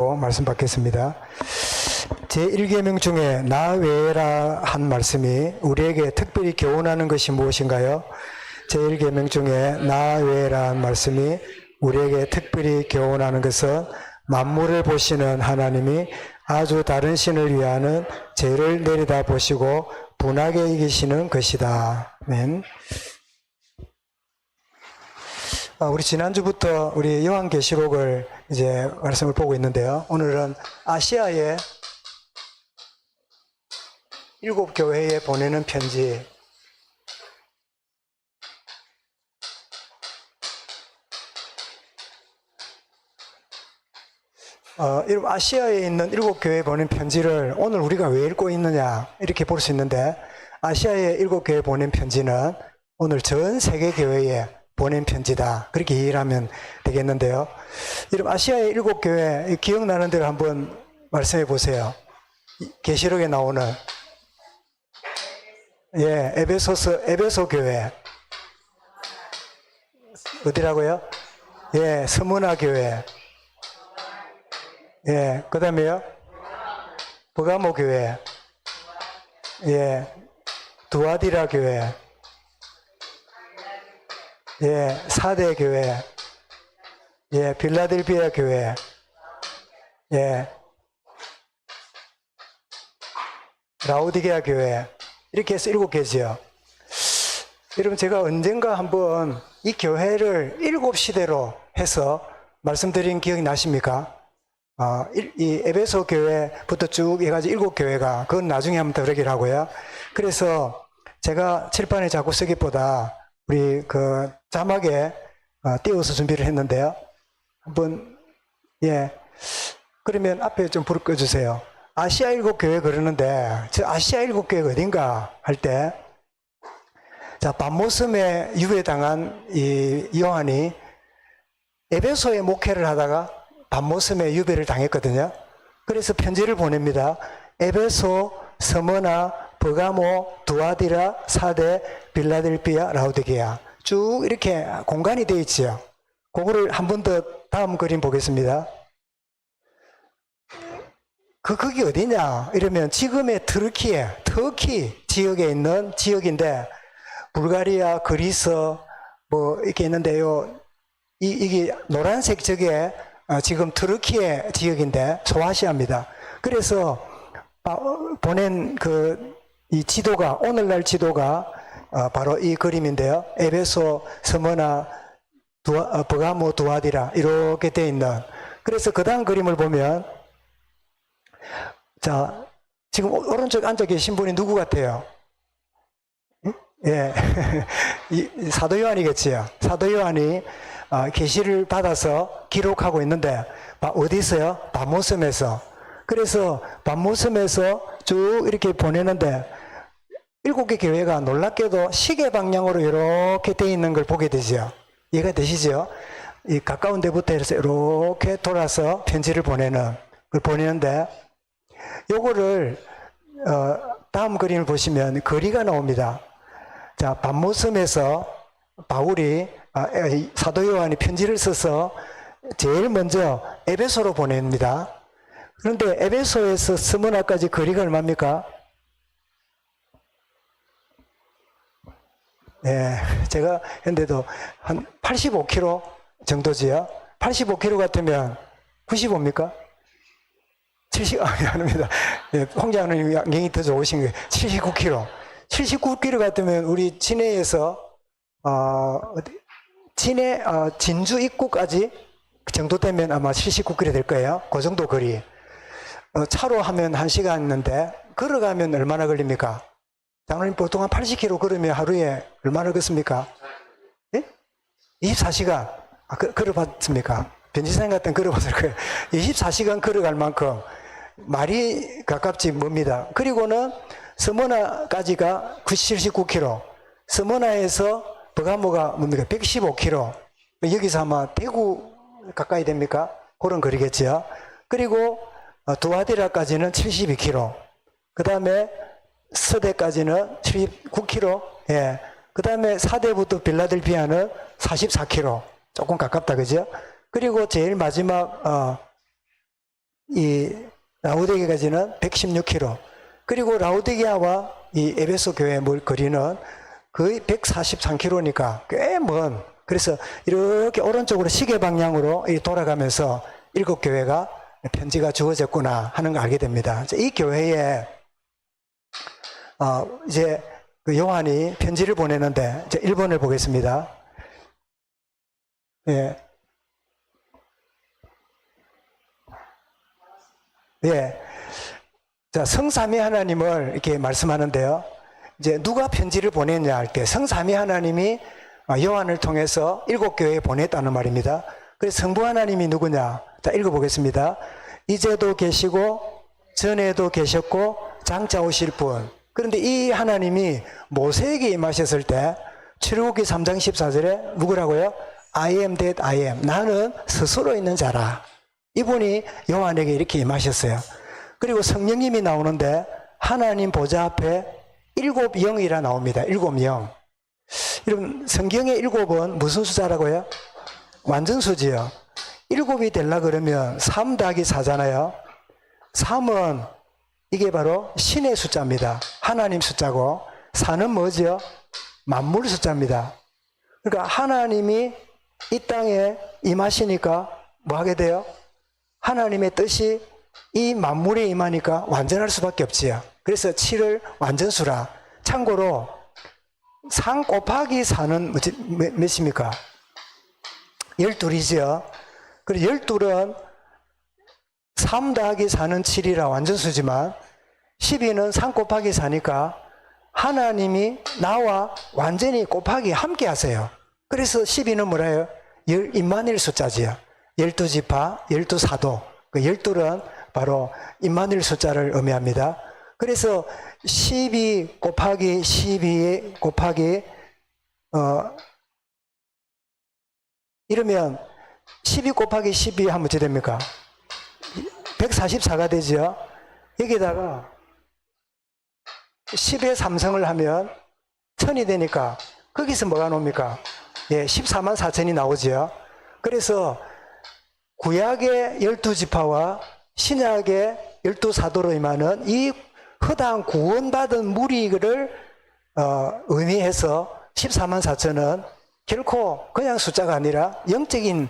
말씀 받겠습니다. 제1계명 중에 나 외에라 한 말씀이 우리에게 특별히 교훈하는 것이 무엇인가요? 제1계명 중에 나 외에라 한 말씀이 우리에게 특별히 교훈하는 것은 만물을 보시는 하나님이 아주 다른 신을 위하는 죄를 내려다 보시고 분하게 이기시는 것이다. 아멘. 우리 지난주부터 우리 요한계시록을 이제 말씀을 보고 있는데요. 오늘은 아시아의 7교회에 보내는 편지. 아시아에 있는 7교회에 보낸 편지를 오늘 우리가 왜 읽고 있느냐 이렇게 볼 수 있는데, 아시아의 7교회에 보낸 편지는 오늘 전 세계 교회에 보낸 편지다, 그렇게 이해를 하면 되겠는데요. 여러분, 아시아의 7교회 기억나는 대로 한번 말씀해 보세요. 계시록에 나오는 에베소 교회. 어디라고요? 스무나 교회. 그 다음에요, 버가모 교회. 두아디라 교회. 사대 교회. 빌라델비아 교회. 라우디게아 교회. 이렇게 해서 7개지요. 여러분, 제가 언젠가 한번 이 교회를 7시대로 해서 말씀드린 기억이 나십니까? 이 에베소 교회부터 쭉 해가지고 7교회가, 그건 나중에 한번 더 그러기로 하고요. 그래서 제가 칠판에 자꾸 쓰기보다 우리 그 자막에 띄워서 준비를 했는데요. 한번, 그러면 앞에 좀 불을 꺼주세요. 아시아 7교회 그러는데, 저 아시아 7교회가 어딘가 할 때, 자, 밤모섬에 유배당한 이 요한이 에베소에 목회를 하다가 밤모섬에 유배를 당했거든요. 그래서 편지를 보냅니다. 에베소, 스무나, 버가모, 두아디라, 사대, 빌라델비아, 라우디게아. 쭉 이렇게 공간이 되어 있지요. 그거를 한 번 더 다음 그림 보겠습니다. 거기 어디냐? 이러면 지금의 터키 지역에 있는 지역인데, 불가리아, 그리스, 뭐, 이렇게 있는데요. 이게 노란색 저게 지금 터키의 지역인데, 소아시아입니다. 그래서 보낸 이 지도가, 오늘날 지도가 바로 이 그림인데요. 에베소, 스무나, 버가모, 두아디라, 이렇게 되어 있는. 그래서 그 다음 그림을 보면, 자, 지금 오른쪽 앉아 계신 분이 누구 같아요? 사도 요한이겠지요. 사도 요한이 계시를 받아서 기록하고 있는데, 어디 있어요? 밤모섬에서. 그래서 밤모섬에서 쭉 이렇게 보내는데, 7개 교회가 놀랍게도 시계 방향으로 이렇게 되어 있는 걸 보게 되죠. 이해가 되시죠? 이 가까운 데부터 해서 이렇게 돌아서 편지를 보내는 걸 보내는데, 요거를 다음 그림을 보시면 거리가 나옵니다. 자, 밤모섬에서 바울이 사도 요한이 편지를 써서 제일 먼저 에베소로 보냅니다. 그런데 에베소에서 스무나까지 거리가 얼마입니까? 제가 했는데도 한 85km 정도지요. 85km 같으면 95입니까? 70, 아닙니다. 홍장님 양경이 더 좋으신 거예요. 79km. 79km 같으면 우리 진해에서, 진주 입구까지 그 정도 되면 아마 79km 될 거예요. 그 정도 거리. 차로 하면 1시간인데, 걸어가면 얼마나 걸립니까? 장로님 보통 한 80km 걸으면 하루에 얼마나 걷습니까? 24시간. 걸어봤습니까? 변지사님 같은 걸어봤을 거예요. 24시간 걸어갈 만큼 말이 가깝지 뭡니다. 그리고는 스무나까지가 79km. 스무나에서 버가모가 뭡니까? 115km. 여기서 아마 대구 가까이 됩니까? 그런 거리겠죠. 그리고 두아디라까지는 72km. 그 다음에 서대까지는 79km. 그 다음에 사대부터 빌라델비아는 44km. 조금 가깝다, 그죠? 그리고 제일 마지막 이 라오디게까지는 116km. 그리고 라오디게와 이 에베소 교회의 거리는 거의 143km니까 꽤 먼. 그래서 이렇게 오른쪽으로 시계 방향으로 돌아가면서 7교회가 편지가 주어졌구나 하는 걸 알게 됩니다. 이 교회에 이제 그 요한이 편지를 보내는데 이제 1번을 보겠습니다. 예. 예. 자, 성삼위 하나님을 이렇게 말씀하는데요. 이제 누가 편지를 보냈냐 할 때 성삼위 하나님이 요한을 통해서 7교회에 보냈다는 말입니다. 그래서 성부 하나님이 누구냐? 자, 읽어보겠습니다. 이제도 계시고 전에도 계셨고 장차 오실 분. 그런데 이 하나님이 모세에게 임하셨을 때 출애굽기 3장 14절에 누구라고요? I am that I am. 나는 스스로 있는 자라. 이분이 요한에게 이렇게 임하셨어요. 그리고 성령님이 나오는데 하나님 보좌 앞에 7 영이라 나옵니다. 7 영. 여러분 성경의 7은 무슨 숫자라고요? 완전수지요. 7이 되려 그러면 3 더하기 4잖아요. 3은 이게 바로 신의 숫자입니다. 하나님 숫자고 4는 뭐지요? 만물 숫자입니다. 그러니까 하나님이 이 땅에 임하시니까 뭐 하게 돼요? 하나님의 뜻이 이 만물에 임하니까 완전할 수밖에 없지요. 그래서 7을 완전수라. 참고로 3 곱하기 4는 몇입니까? 12이죠. 그리고 12은 3 더하기 4는 7이라 완전수지만 12는 3 곱하기 4니까 하나님이 나와 완전히 곱하기 함께 하세요. 그래서 12는 뭐라요? 임마누엘 숫자지요. 12지파, 12사도. 그 12는 바로 임마누엘 숫자를 의미합니다. 그래서 12 곱하기 12 곱하기 이러면 12 곱하기 12 하면 어떻게 됩니까? 144가 되죠. 여기다가 10의 3성을 하면 1000이 되니까 거기서 뭐가 나옵니까? 예, 14만 4천이 나오죠. 그래서 구약의 12지파와 신약의 12사도로 임하는 이 허다한 구원받은 무리를 의미해서 14만 4천은 결코 그냥 숫자가 아니라 영적인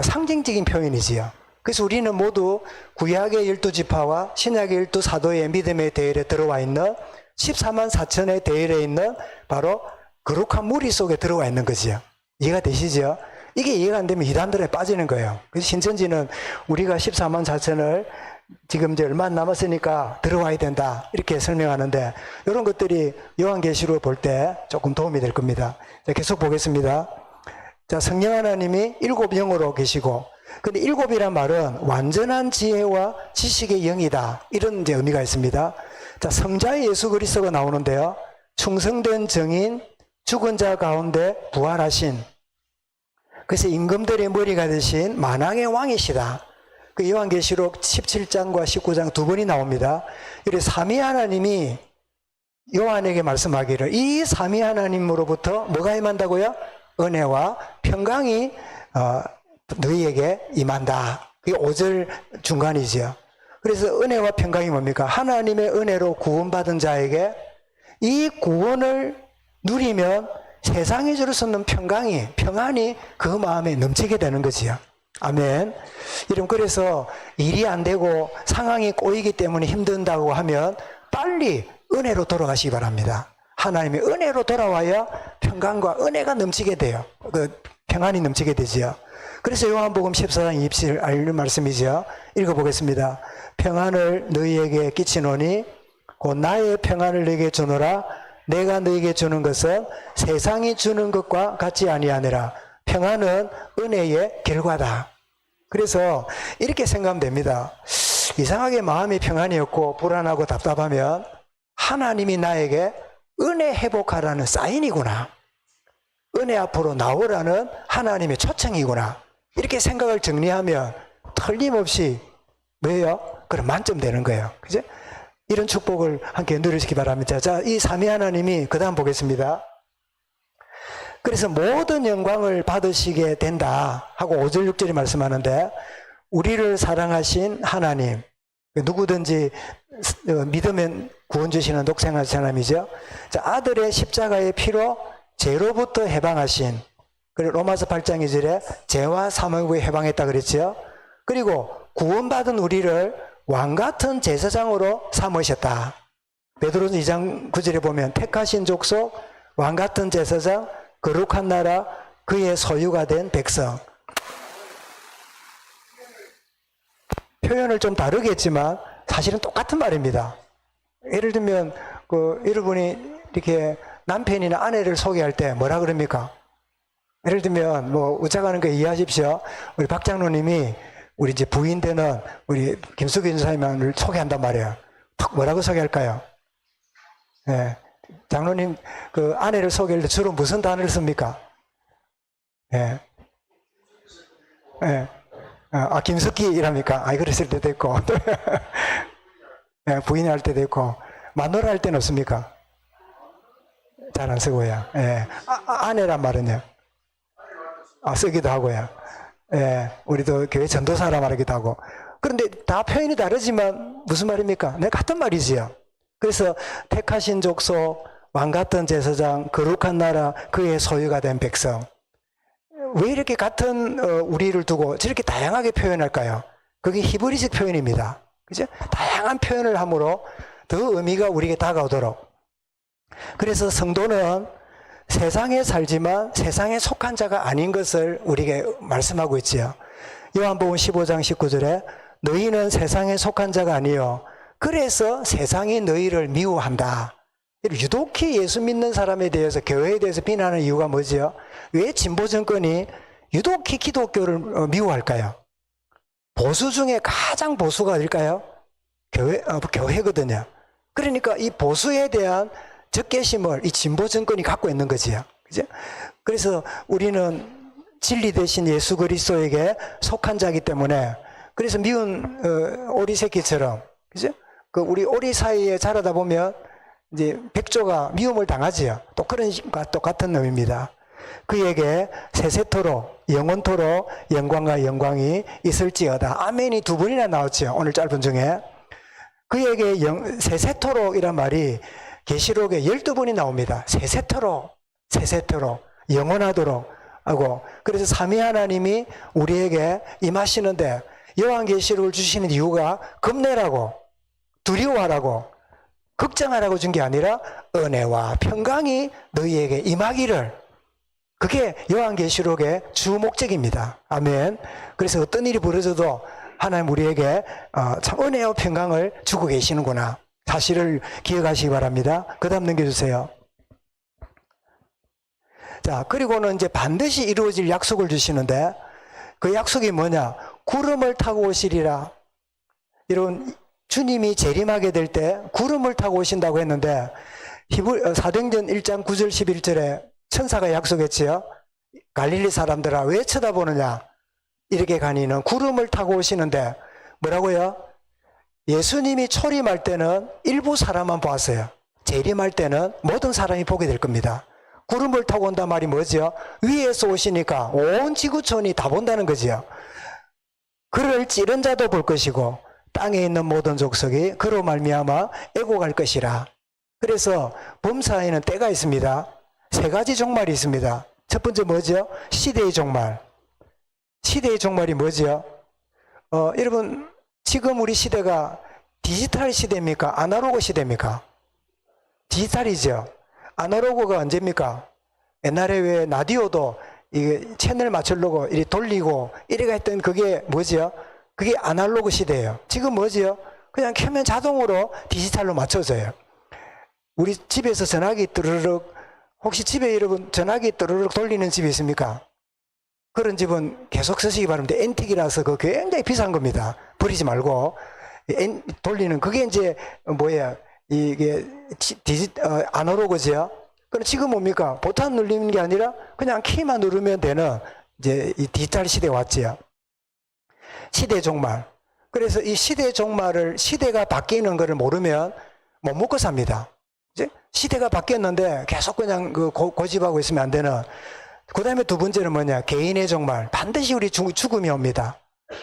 상징적인 표현이지요. 그래서 우리는 모두 구약의 12지파와 신약의 12사도의 믿음의 대열에 들어와 있는 14만 4천의 대열에 있는 바로 거룩한 무리 속에 들어와 있는 거지요. 이해가 되시죠? 이게 이해가 안 되면 이단들에 빠지는 거예요. 그래서 신천지는 우리가 14만 4천을 지금 이제 얼마 안 남았으니까 들어와야 된다 이렇게 설명하는데 이런 것들이 요한계시록 볼 때 조금 도움이 될 겁니다. 자, 계속 보겠습니다. 자, 성령 하나님이 7 영으로 계시고 근데 7이란 말은 완전한 지혜와 지식의 영이다 이런 이제 의미가 있습니다. 자, 성자의 예수 그리스도가 나오는데요. 충성된 정인 죽은 자 가운데 부활하신 그래서 임금들의 머리가 되신 만왕의 왕이시다. 그 요한계시록 17장과 19장 두 번이 나옵니다. 이래 삼위 하나님이 요한에게 말씀하기를 이 삼위 하나님으로부터 뭐가 임한다고요? 은혜와 평강이 너희에게 임한다. 그게 5절 중간이지요. 그래서 은혜와 평강이 뭡니까? 하나님의 은혜로 구원받은 자에게 이 구원을 누리면 세상에 줄 수 없는 평안이 그 마음에 넘치게 되는 거지요. 아멘. 여러분, 그래서 일이 안 되고 상황이 꼬이기 때문에 힘든다고 하면 빨리 은혜로 돌아가시기 바랍니다. 하나님의 은혜로 돌아와야 평강과 은혜가 넘치게 돼요. 그 평안이 넘치게 되지요. 그래서 요한복음 14장 27절 알는 말씀이죠. 읽어보겠습니다. 평안을 너희에게 끼치노니 곧 나의 평안을 너희에게 주노라. 내가 너희에게 주는 것은 세상이 주는 것과 같지 아니하니라. 평안은 은혜의 결과다. 그래서 이렇게 생각하면 됩니다. 이상하게 마음이 평안이 없고 불안하고 답답하면 하나님이 나에게 은혜 회복하라는 사인이구나. 은혜 앞으로 나오라는 하나님의 초청이구나. 이렇게 생각을 정리하면 틀림없이 뭐예요? 그럼 만점 되는 거예요. 그죠? 이런 축복을 함께 누리시기 바랍니다. 자, 이 삼위 하나님이 그 다음 보겠습니다. 그래서 모든 영광을 받으시게 된다 하고 5절 6절이 말씀하는데 우리를 사랑하신 하나님, 누구든지 믿으면 구원 주시는 독생한 사람이죠. 자, 아들의 십자가의 피로 죄로부터 해방하신, 그리고 로마서 8장 2절에 죄와 사망에 해방했다 그랬죠. 그리고 구원받은 우리를 왕같은 제사장으로 삼으셨다. 베드로서 2장 9절에 보면 택하신 족속, 왕같은 제사장, 거룩한 나라, 그의 소유가 된 백성. 표현을 좀 다르겠지만 사실은 똑같은 말입니다. 예를 들면 여러분이 이렇게 남편이나 아내를 소개할 때 뭐라 그럽니까? 예를 들면 우짜가는 거 이해하십시오. 우리 박 장로님이 우리 이제 부인 되는 우리 김숙희 전사님을 소개한단 말이에요. 뭐라고 소개할까요? 예. 장로님 그 아내를 소개할 때 주로 무슨 단어를 씁니까? 예. 예. 김숙희 이랍니까? 그랬을 때도 있고. 예, 부인이 할 때도 있고. 마누라 할 때는 없습니까? 잘 안 쓰고요. 예. 아내란 말은요? 쓰기도 하고요. 예. 우리도 교회 전도사라 말하기도 하고. 그런데 다 표현이 다르지만 무슨 말입니까? 네, 같은 말이지요. 그래서 택하신 족속, 왕같은 제사장, 거룩한 나라, 그의 소유가 된 백성. 왜 이렇게 같은 우리를 두고 저렇게 다양하게 표현할까요? 그게 히브리식 표현입니다. 그죠? 다양한 표현을 함으로 더 의미가 우리에게 다가오도록. 그래서 성도는 세상에 살지만 세상에 속한 자가 아닌 것을 우리에게 말씀하고 있지요. 요한복음 15장 19절에 너희는 세상에 속한 자가 아니요 그래서 세상이 너희를 미워한다. 유독히 예수 믿는 사람에 대해서, 교회에 대해서 비난하는 이유가 뭐지요? 왜 진보 정권이 유독히 기독교를 미워할까요? 보수 중에 가장 보수가 어딜까요? 교회거든요. 그러니까 이 보수에 대한 적개심을 이 진보 정권이 갖고 있는 거지요. 그죠? 그래서 우리는 진리 대신 예수 그리스도에게 속한 자이기 때문에, 그래서 미운 오리 새끼처럼, 그죠? 우리 오리 사이에 자라다 보면 이제 백조가 미움을 당하지요. 또 그런 것과 똑같은 놈입니다. 그에게 세세토록 영원토록 영광과 영광이 있을지어다. 아멘이 두 번이나 나왔죠. 오늘 짧은 중에. 그에게 세세토록이란 말이 계시록에 12번이 나옵니다. 세세토록, 세세토록, 영원하도록 하고. 그래서 삼위 하나님이 우리에게 임하시는데 요한계시록을 주시는 이유가 겁내라고, 두려워하라고, 걱정하라고 준 게 아니라 은혜와 평강이 너희에게 임하기를. 그게 요한계시록의 주 목적입니다. 아멘. 그래서 어떤 일이 벌어져도 하나님 우리에게 참 은혜와 평강을 주고 계시는구나. 사실을 기억하시기 바랍니다. 그 다음 넘겨주세요. 자, 그리고는 이제 반드시 이루어질 약속을 주시는데 그 약속이 뭐냐? 구름을 타고 오시리라. 이런 주님이 재림하게 될 때 구름을 타고 오신다고 했는데 사도행전 1장 9절 11절에 천사가 약속했지요. 갈릴리 사람들아 왜 쳐다보느냐? 이렇게 가니는 구름을 타고 오시는데 뭐라고요? 예수님이 초림할 때는 일부 사람만 보았어요. 재림할 때는 모든 사람이 보게 될 겁니다. 구름을 타고 온단 말이 뭐죠? 위에서 오시니까 온 지구촌이 다 본다는 거지요. 그를 찌른 자도 볼 것이고 땅에 있는 모든 족속이 그로 말미암아 애곡할 것이라. 그래서 범사에는 때가 있습니다. 세 가지 종말이 있습니다. 첫 번째 뭐죠? 시대의 종말. 시대의 종말이 뭐죠? 여러분 지금 우리 시대가 디지털 시대입니까? 아날로그 시대입니까? 디지털이죠. 아날로그가 언제입니까? 옛날에 왜 라디오도 이게 채널 맞추려고 이렇게 돌리고 이래가 했던 그게 뭐죠? 그게 아날로그 시대예요. 지금 뭐지요? 그냥 켜면 자동으로 디지털로 맞춰져요. 우리 집에서 전화기 뜨르륵, 혹시 집에 여러분 전화기 뜨르륵 돌리는 집이 있습니까? 그런 집은 계속 쓰시기 바랍니다. 앤틱이라서 그 굉장히 비싼 겁니다. 버리지 말고. 돌리는 그게 이제 뭐예요? 이게 아날로그죠. 그럼 지금 뭡니까? 보탄 누르는 게 아니라 그냥 키만 누르면 되는 이제 이 디지털 시대에 왔지요. 시대 종말. 그래서 이 시대 종말을, 시대가 바뀌는 것을 모르면 못 먹고 삽니다. 이제 시대가 바뀌었는데 계속 그냥 고집하고 있으면 안 되는. 그 다음에 두 번째는 뭐냐? 개인의 종말. 반드시 우리 죽음이 옵니다.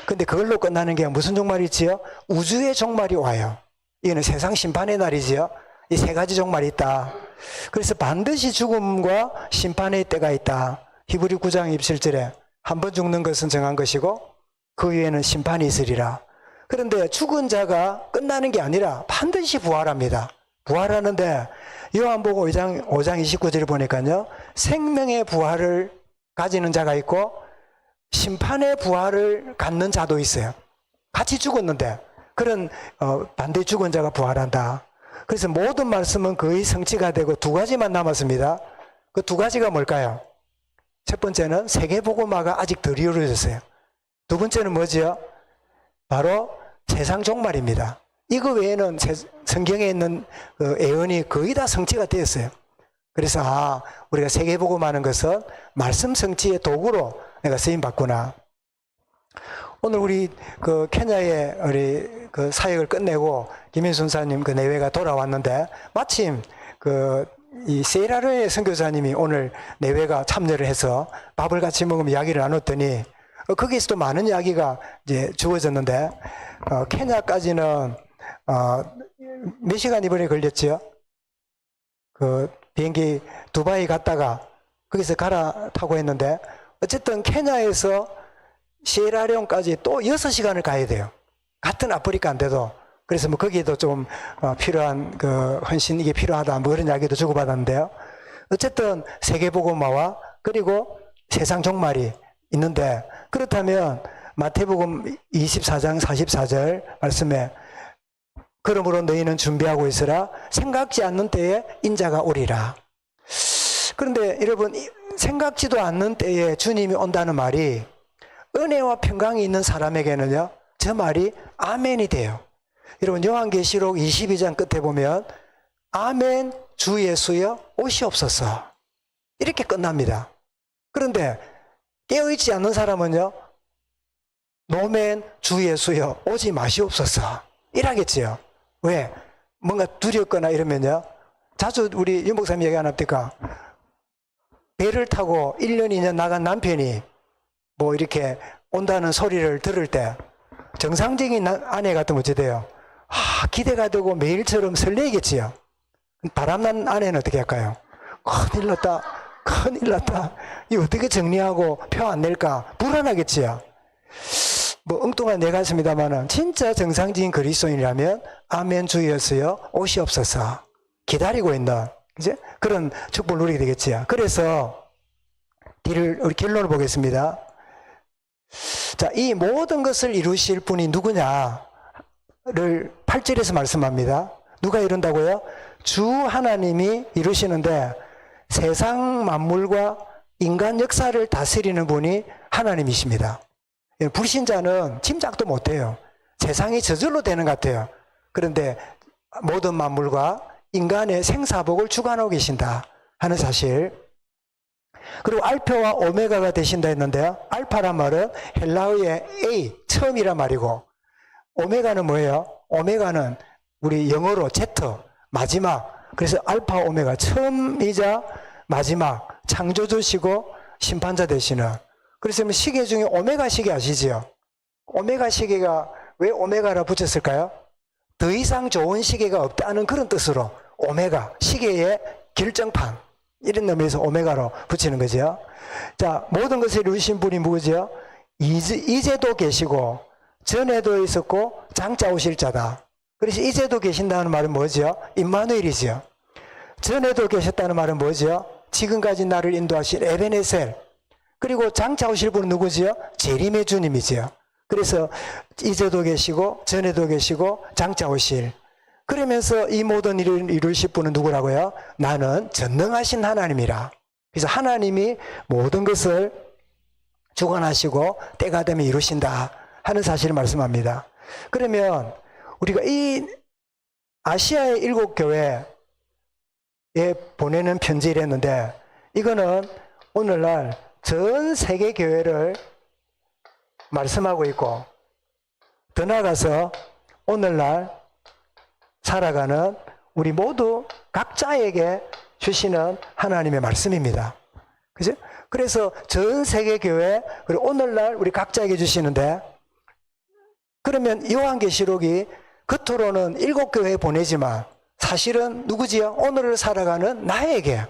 근데 그걸로 끝나는 게 무슨 종말이 있지요? 우주의 종말이 와요. 이거는 세상 심판의 날이지요. 이 세 가지 종말이 있다. 그래서 반드시 죽음과 심판의 때가 있다. 히브리 9장 27절에 한 번 죽는 것은 정한 것이고 그 위에는 심판이 있으리라. 그런데 죽은 자가 끝나는 게 아니라 반드시 부활합니다. 부활하는데 요한복음 5장 29절을 보니까요, 생명의 부활을 가지는 자가 있고 심판의 부활을 갖는 자도 있어요. 같이 죽었는데 그런 반드시 죽은 자가 부활한다. 그래서 모든 말씀은 거의 성취가 되고 두 가지만 남았습니다. 그 두 가지가 뭘까요? 첫 번째는 세계복음화가 아직 덜 이루어졌어요. 두 번째는 뭐지요? 바로 세상 종말입니다. 이거 외에는 성경에 있는 그 예언이 거의 다 성취가 되었어요. 그래서 우리가 세계복음하는 것은 말씀 성취의 도구로 내가 쓰임 받구나. 오늘 우리 그 케냐에 우리 그 사역을 끝내고 김인순 사님 그 내외가 돌아왔는데 마침 이 세라르의 선교사님이 오늘 내외가 참여를 해서 밥을 같이 먹으면 이야기를 나눴더니 거기에서도 많은 이야기가 이제 주어졌는데 케냐까지는 몇 시간 이번에 걸렸지요? 그 비행기 두바이 갔다가 거기서 갈아타고 했는데 어쨌든 케냐에서 시에라레온까지 또 6시간을 가야 돼요. 같은 아프리카인데도. 그래서 뭐 거기에도 좀 필요한 그 헌신 이게 필요하다 뭐 그런 이야기도 주고받았는데요. 어쨌든 세계복음화와 그리고 세상 종말이 있는데, 그렇다면 마태복음 24장 44절 말씀에 그러므로 너희는 준비하고 있으라 생각지 않는 때에 인자가 오리라. 그런데 여러분, 생각지도 않는 때에 주님이 온다는 말이 은혜와 평강이 있는 사람에게는요, 저 말이 아멘이 돼요. 여러분, 요한계시록 22장 끝에 보면 아멘 주 예수여 오시옵소서 이렇게 끝납니다. 그런데 깨어있지 않는 사람은요, 노멘 주 예수여 오지 마시옵소서 이라겠지요. 왜? 뭔가 두렵거나 이러면요, 자주 우리 윤 목사님 얘기 안 합니까? 배를 타고 1년 2년 나간 남편이 뭐 이렇게 온다는 소리를 들을 때 정상적인 아내 같으면 어찌 돼요? 기대가 되고 매일처럼 설레겠지요. 바람난 아내는 어떻게 할까요? 큰일 났다, 큰일 났다, 이거 어떻게 정리하고 표 안 낼까 불안하겠지요. 뭐 엉뚱한 내 같습니다만은 진짜 정상적인 그리스도인이라면 아멘 주였어요 오시옵소서 기다리고 있는 이제 그런 축복을 누리게 되겠지요. 그래서 우리 결론을 보겠습니다. 자, 이 모든 것을 이루실 분이 누구냐를 8절에서 말씀합니다. 누가 이룬다고요? 주 하나님이 이루시는데 세상 만물과 인간 역사를 다스리는 분이 하나님이십니다. 불신자는 짐작도 못해요. 세상이 저절로 되는 것 같아요. 그런데 모든 만물과 인간의 생사복을 주관하고 계신다 하는 사실. 그리고 알파와 오메가가 되신다 했는데요, 알파란 말은 헬라어의 A, 처음이란 말이고, 오메가는 뭐예요? 오메가는 우리 영어로 Z, 마지막. 그래서 알파 오메가, 처음이자 마지막, 창조주시고 심판자 되시는. 그래서 시계 중에 오메가 시계 아시지요? 오메가 시계가 왜 오메가라 붙였을까요? 더 이상 좋은 시계가 없다는 그런 뜻으로 오메가, 시계의 결정판, 이런 의미에서 오메가로 붙이는 거죠. 자, 모든 것을 이루신 분이 누구죠? 이제도 계시고 전에도 있었고 장차 오실 자다. 그래서 이제도 계신다는 말은 뭐죠? 임마누엘이죠. 전에도 계셨다는 말은 뭐죠? 지금까지 나를 인도하신 에베네셀. 그리고 장차 오실 분은 누구지요? 재림의 주님이지요. 그래서 이제도 계시고 전에도 계시고 장차 오실. 그러면서 이 모든 일을 이루실 분은 누구라고요? 나는 전능하신 하나님이라. 그래서 하나님이 모든 것을 주관하시고 때가 되면 이루신다 하는 사실을 말씀합니다. 그러면 우리가 이 아시아의 7교회에 보내는 편지를 했는데, 이거는 오늘날 전 세계 교회를 말씀하고 있고, 더 나아가서 오늘날 살아가는 우리 모두 각자에게 주시는 하나님의 말씀입니다. 그죠? 그래서 전 세계 교회, 그리고 오늘날 우리 각자에게 주시는데, 그러면 요한계시록이 겉으로는 7교회에 보내지만 사실은 누구지요? 오늘을 살아가는 나에게,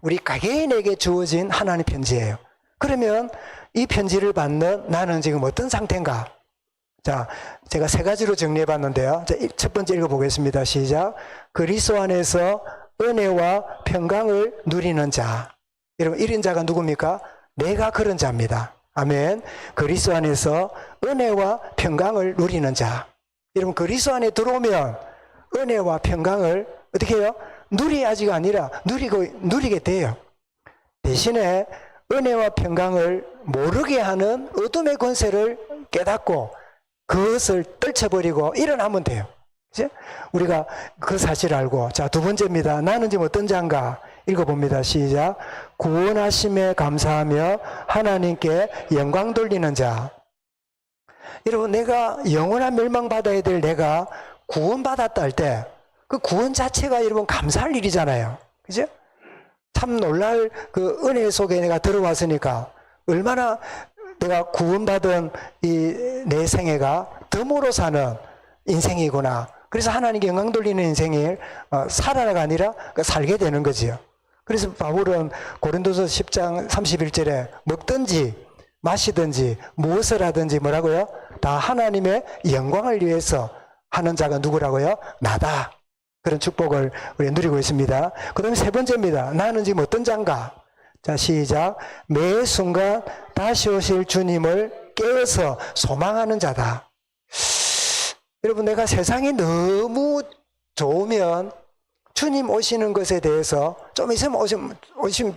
우리 개개인에게 주어진 하나님의 편지예요. 그러면 이 편지를 받는 나는 지금 어떤 상태인가? 자, 제가 3가지로 정리해 봤는데요. 자, 첫 번째 읽어보겠습니다. 시작. 그리스도 안에서 은혜와 평강을 누리는 자. 여러분, 이런 자가 누굽니까? 내가 그런 자입니다. 아멘. 그리스도 안에서 은혜와 평강을 누리는 자. 여러분, 그리스도 안에 들어오면 은혜와 평강을 어떻게 해요? 누리야지가 아니라 누리게 돼요. 대신에 은혜와 평강을 모르게 하는 어둠의 권세를 깨닫고 그것을 떨쳐버리고 일어나면 돼요. 그치? 우리가 그 사실을 알고. 자, 두 번째입니다. 나는 지금 어떤 자인가? 읽어봅니다. 시작. 구원하심에 감사하며 하나님께 영광 돌리는 자. 여러분, 내가 영원한 멸망받아야 될 내가 구원받았다 할 때 그 구원 자체가 여러분 감사할 일이잖아요. 그죠? 참 놀랄 그 은혜 속에 내가 들어왔으니까 얼마나 내가 구원받은 이 내 생애가 덤으로 사는 인생이구나. 그래서 하나님께 영광 돌리는 인생을 살아가 아니라 살게 되는 거지요. 그래서 바울은 고린도서 10장 31절에 먹든지 마시든지 무엇을 하든지 뭐라고요? 다 하나님의 영광을 위해서 하는 자가 누구라고요? 나다. 그런 축복을 우리 누리고 있습니다. 그 다음에 3번째입니다. 나는 지금 어떤 자인가? 자, 시작. 매 순간 다시 오실 주님을 깨어서 소망하는 자다. 여러분, 내가 세상이 너무 좋으면 주님 오시는 것에 대해서 좀 있으면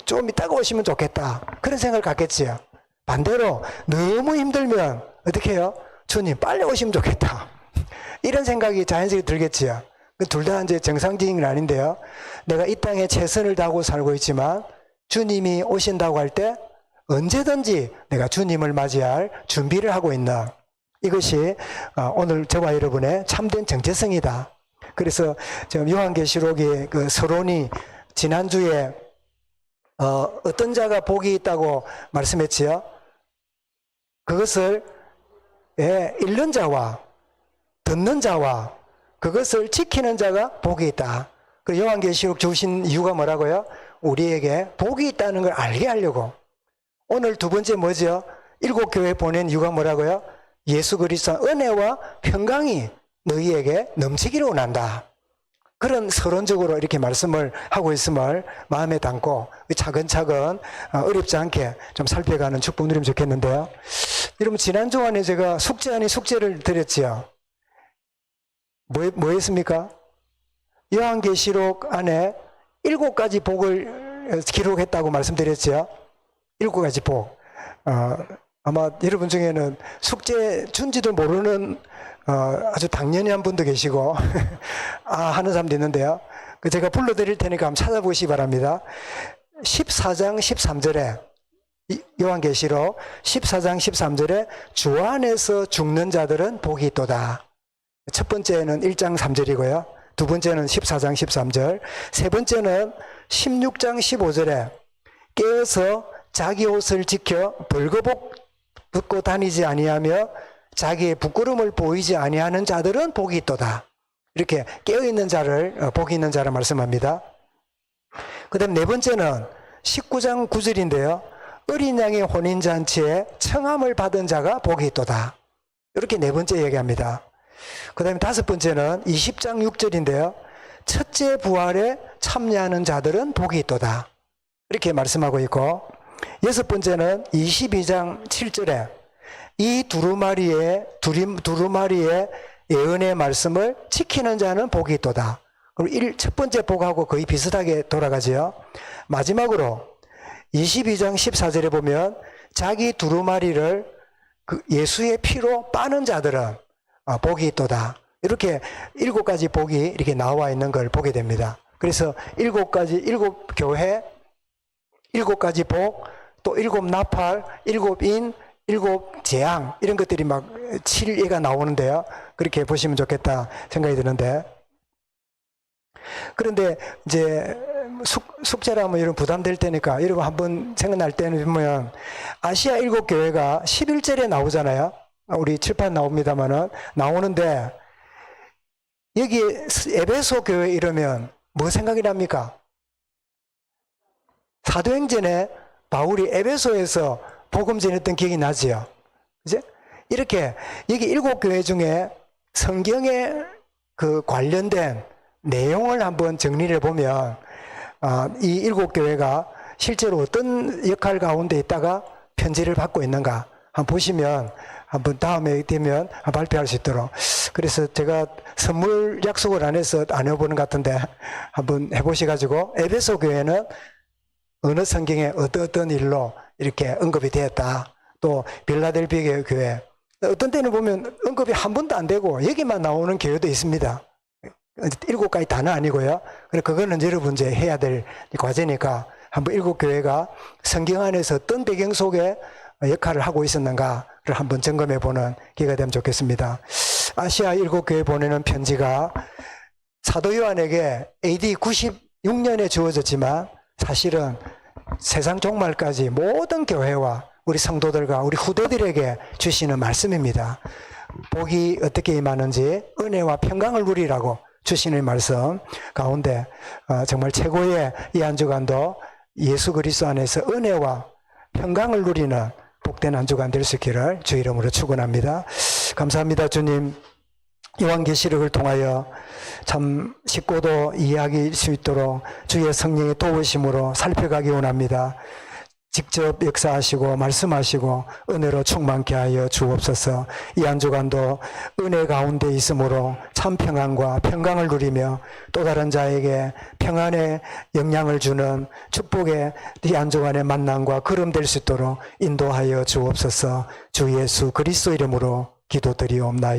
좀 이따가 오시면 좋겠다. 그런 생각을 갖겠지요. 반대로 너무 힘들면 어떻게 해요? 주님 빨리 오시면 좋겠다. 이런 생각이 자연스럽게 들겠지요. 둘 다 이제 정상적인 아닌데요. 내가 이 땅에 최선을 다하고 살고 있지만 주님이 오신다고 할 때 언제든지 내가 주님을 맞이할 준비를 하고 있는, 이것이 오늘 저와 여러분의 참된 정체성이다. 그래서 지금 요한계시록의 그 서론이 지난주에 어떤 자가 복이 있다고 말씀했지요. 그것을 읽는 자와 듣는 자와 그것을 지키는 자가 복이 있다. 그 요한계시록 주신 이유가 뭐라고요? 우리에게 복이 있다는 걸 알게 하려고. 오늘 두 번째 뭐죠? 7교회 보낸 이유가 뭐라고요? 예수 그리스도 은혜와 평강이 너희에게 넘치기를 원한다. 그런 서론적으로 이렇게 말씀을 하고 있음을 마음에 담고 차근차근 어렵지 않게 좀 살펴가는 축복 누리면 좋겠는데요. 여러분, 지난주 안에 제가 숙제 아닌 숙제를 드렸지요. 뭐 했습니까? 요한계시록 안에 7가지 복을 기록했다고 말씀드렸죠. 7가지 복. 아마 여러분 중에는 숙제 준지도 모르는 아주 당연히 한 분도 계시고 하는 사람도 있는데요. 제가 불러드릴 테니까 한번 찾아보시기 바랍니다. 14장 13절에 요한계시록 14장 13절에 주 안에서 죽는 자들은 복이 있도다. 첫 번째는 1장 3절이고요. 두 번째는 14장 13절. 세 번째는 16장 15절에 깨어서 자기 옷을 지켜 벌거벗 붙고 다니지 아니하며 자기의 부끄러움을 보이지 아니하는 자들은 복이 있도다. 이렇게 깨어있는 자를 복이 있는 자라 말씀합니다. 그 다음 네 번째는 19장 9절인데요. 어린 양의 혼인잔치에 청함을 받은 자가 복이 있도다. 이렇게 네 번째 얘기합니다. 그 다음에 다섯 번째는 20장 6절인데요. 첫째 부활에 참여하는 자들은 복이 있도다. 이렇게 말씀하고 있고, 여섯 번째는 22장 7절에 이 두루마리의 예언의 말씀을 지키는 자는 복이 있도다. 그리고 첫 번째 복하고 거의 비슷하게 돌아가지요. 마지막으로 22장 14절에 보면 자기 두루마리를 예수의 피로 빠는 자들은 복이 있도다. 이렇게 7가지 복이 이렇게 나와 있는 걸 보게 됩니다. 그래서 7교회, 7가지 복, 또 7나팔, 7인, 7재앙, 이런 것들이 막 7예가 나오는데요. 그렇게 보시면 좋겠다 생각이 드는데. 그런데 이제 숙제라면 여러분 부담될 테니까 여러분 한번 생각날 때는 보면 아시아 7교회가 11절에 나오잖아요. 우리 칠판 나옵니다만은 나오는데 여기 에베소 교회 이러면 뭐 생각이 납니까? 사도행전에 바울이 에베소에서 복음 전했던 기억이 나지요. 그죠? 이렇게 여기 7교회 중에 성경에 그 관련된 내용을 한번 정리를 해보면 이 7교회가 실제로 어떤 역할 가운데 있다가 편지를 받고 있는가 한번 보시면 한번 다음에 되면 발표할 수 있도록. 그래서 제가 선물 약속을 안 해서 안 해보는 것 같은데 한번 해보셔가지고 에베소 교회는 어느 성경에 어떤 일로 이렇게 언급이 되었다. 또 빌라델비아 교회 어떤 때는 보면 언급이 한 번도 안 되고 여기만 나오는 교회도 있습니다. 7가지 다는 아니고요. 그거는 여러분 이제 해야 될 과제니까 한번 7교회가 성경 안에서 어떤 배경 속에 역할을 하고 있었는가를 한번 점검해 보는 기회가 되면 좋겠습니다. 아시아 7교회 보내는 편지가 사도 요한에게 AD 96년에 주어졌지만 사실은 세상 종말까지 모든 교회와 우리 성도들과 우리 후대들에게 주시는 말씀입니다. 복이 어떻게 임하는지 은혜와 평강을 누리라고 주시는 말씀 가운데 정말 최고의 이 한 주간도 예수 그리스도 안에서 은혜와 평강을 누리는 복된 한 주간 될 수 있기를 주 이름으로 축원합니다. 감사합니다. 주님, 요한계시록을 통하여 참 쉽고도 이해하기 수 있도록 주의 성령의 도우심으로 살펴가기 원합니다. 직접 역사하시고 말씀하시고 은혜로 충만케 하여 주옵소서. 이 한 주간도 은혜 가운데 있으므로 참 평안과 평강을 누리며 또 다른 자에게 평안의 영향을 주는 축복의 이 한 주간의 만남과 걸음될 수 있도록 인도하여 주옵소서. 주 예수 그리스도 이름으로 기도드리옵나이다.